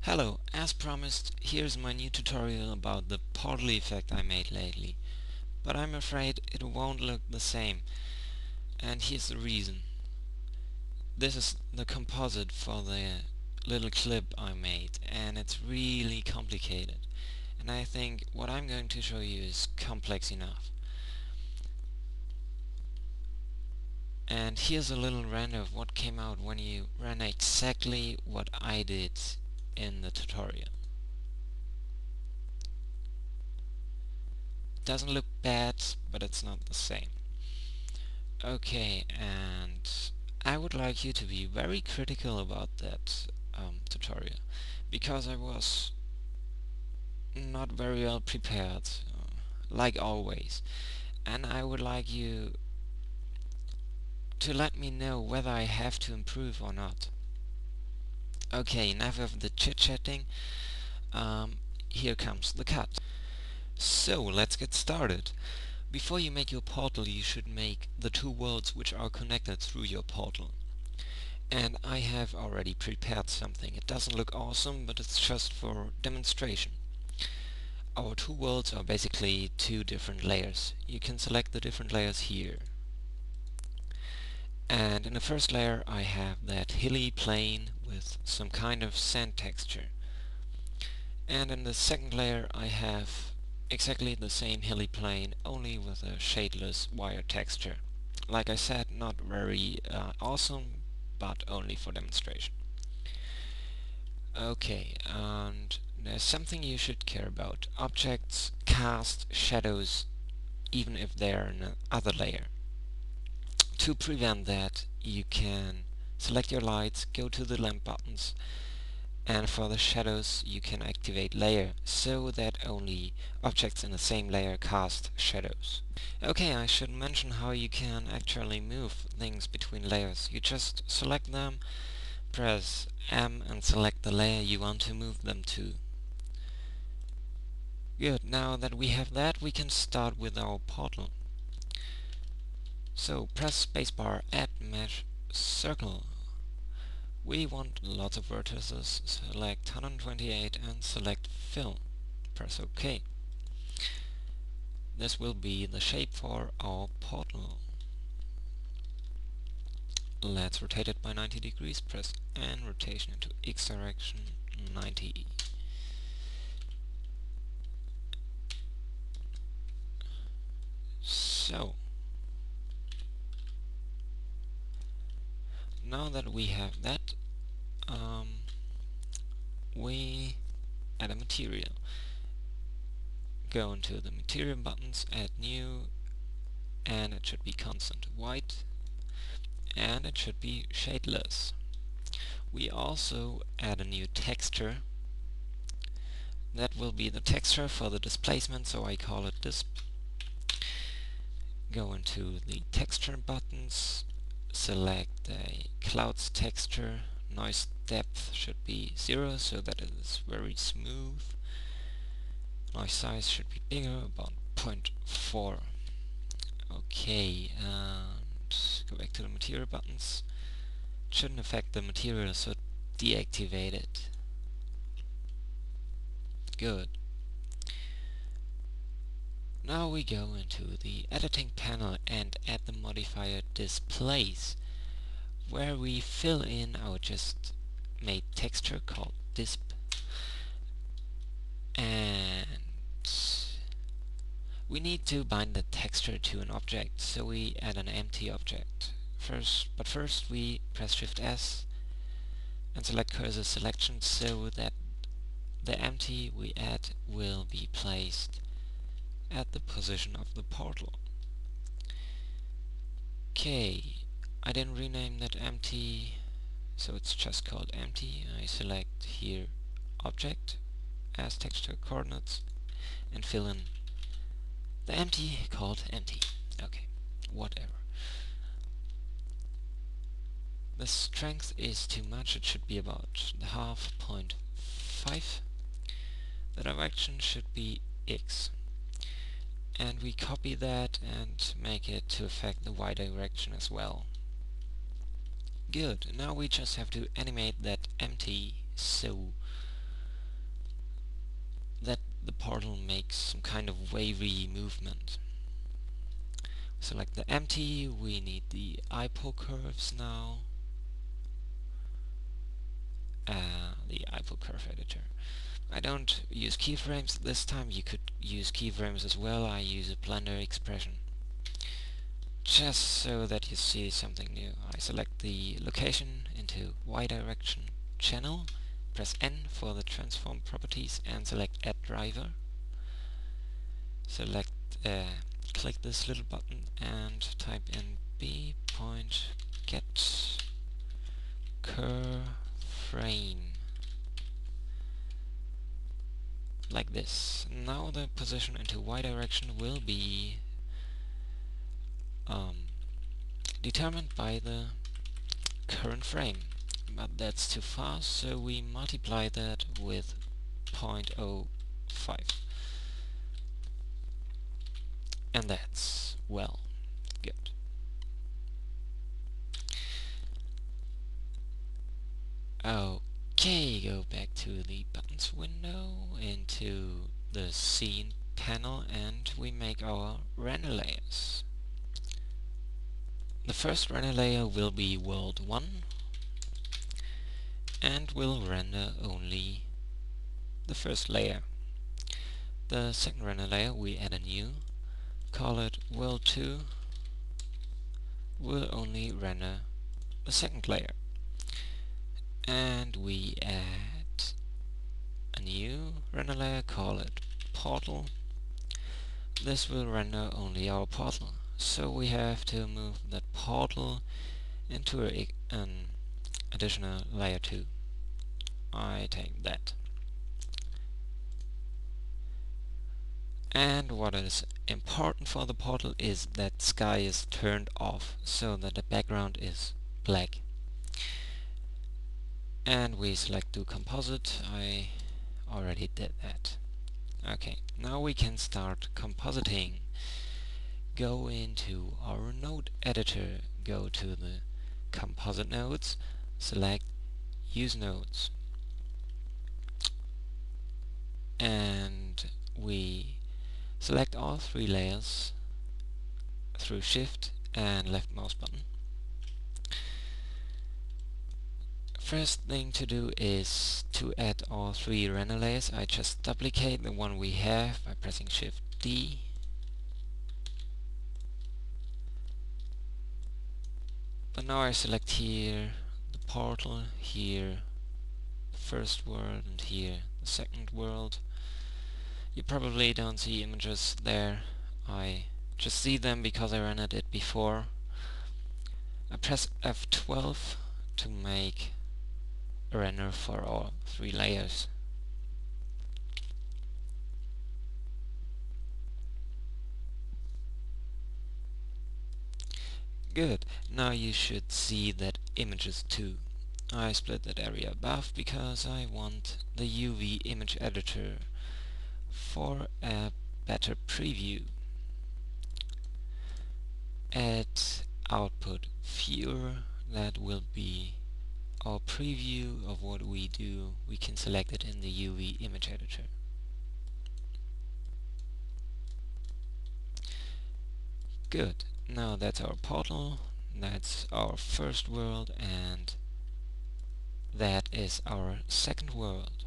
Hello, as promised, here's my new tutorial about the portal effect I made lately. But I'm afraid it won't look the same, and here's the reason. This is the composite for the little clip I made, and it's really complicated. And I think what I'm going to show you is complex enough. And here's a little render of what came out when you ran exactly what I did in the tutorial. Doesn't look bad, but it's not the same. Okay, and I would like you to be very critical about that tutorial, because I was not very well prepared, like always, and I would like you to let me know whether I have to improve or not. Okay, enough of the chit-chatting. Here comes the cut. So, let's get started. Before you make your portal, you should make the two worlds which are connected through your portal. And I have already prepared something. It doesn't look awesome, but it's just for demonstration. Our two worlds are basically two different layers. You can select the different layers here. And in the first layer I have that hilly plain with some kind of sand texture. And in the second layer I have exactly the same hilly plain, only with a shadeless wire texture. Like I said, not very awesome, but only for demonstration. Okay, and there's something you should care about. Objects cast shadows even if they're in another layer. To prevent that, you can select your lights, go to the lamp buttons, and for the shadows you can activate layer, so that only objects in the same layer cast shadows. Okay, I should mention how you can actually move things between layers. You just select them, press M and select the layer you want to move them to. Good, now that we have that, we can start with our portal. So press spacebar, add mesh circle. We want lots of vertices, select 128 and select fill. Press OK. This will be the shape for our portal. Let's rotate it by 90 degrees, press N, rotation into X direction, 90. So, now that we have that, we add a material. Go into the material buttons, add new, and it should be constant white, and it should be shadeless. We also add a new texture. That will be the texture for the displacement, so I call it disp. Go into the texture buttons, select a clouds texture. Noise depth should be 0 so that it is very smooth. Noise size should be bigger, about 0.4. Okay, and go back to the material buttons. It shouldn't affect the material, so deactivate it. Good. Now we go into the editing panel and add the modifier displace, where we fill in our just made texture called disp, and we need to bind the texture to an object, so we add an empty object. First we press Shift S and select cursor selection, so that the empty we add will be placed at the position of the portal. Okay, I didn't rename that empty, so it's just called empty. I select here object as texture coordinates and fill in the empty called empty. Okay, whatever. The strength is too much, it should be about the half 0.5. The direction should be X. And we copy that and make it to affect the Y direction as well. Good, now we just have to animate that empty, so wavy movement. Select the empty, we need the eyeball curves now. The eyeball curve editor. I don't use keyframes this time, you could use keyframes as well. I use a Blender expression. Just so that you see something new. I select the location into Y direction channel, press N for the transform properties and select add driver. Select, click this little button and type in b point get cur frame. Like this. Now the position into Y direction will be determined by the current frame. But that's too fast, so we multiply that with 0.05. And that's, well, good. Okay, go back to the buttons window, into the scene panel, and we make our render layers. The first render layer will be world 1 and will render only the first layer. The second render layer we add a new, call it world 2, will only render the second layer. And we add a new render layer, call it portal. This will render only our portal. So we have to move that portal into an additional layer 2. I take that. And what is important for the portal is that sky is turned off so that the background is black. And we select do composite. I already did that. Okay, now we can start compositing. Go into our node editor, go to the composite nodes, select use nodes, and we select all 3 layers through shift and left mouse button. First thing to do is to add all 3 render layers. I just duplicate the one we have by pressing shift D. But now I select here the portal, here the first world, and here the second world. You probably don't see images there. I just see them because I rendered it before. I press F12 to make a render for all 3 layers. Good, now you should see that images too. I split that area above because I want the UV image editor for a better preview. Add output viewer, that will be our preview of what we do. We can select it in the UV image editor. Good, now that's our portal, that's our first world, and that is our second world.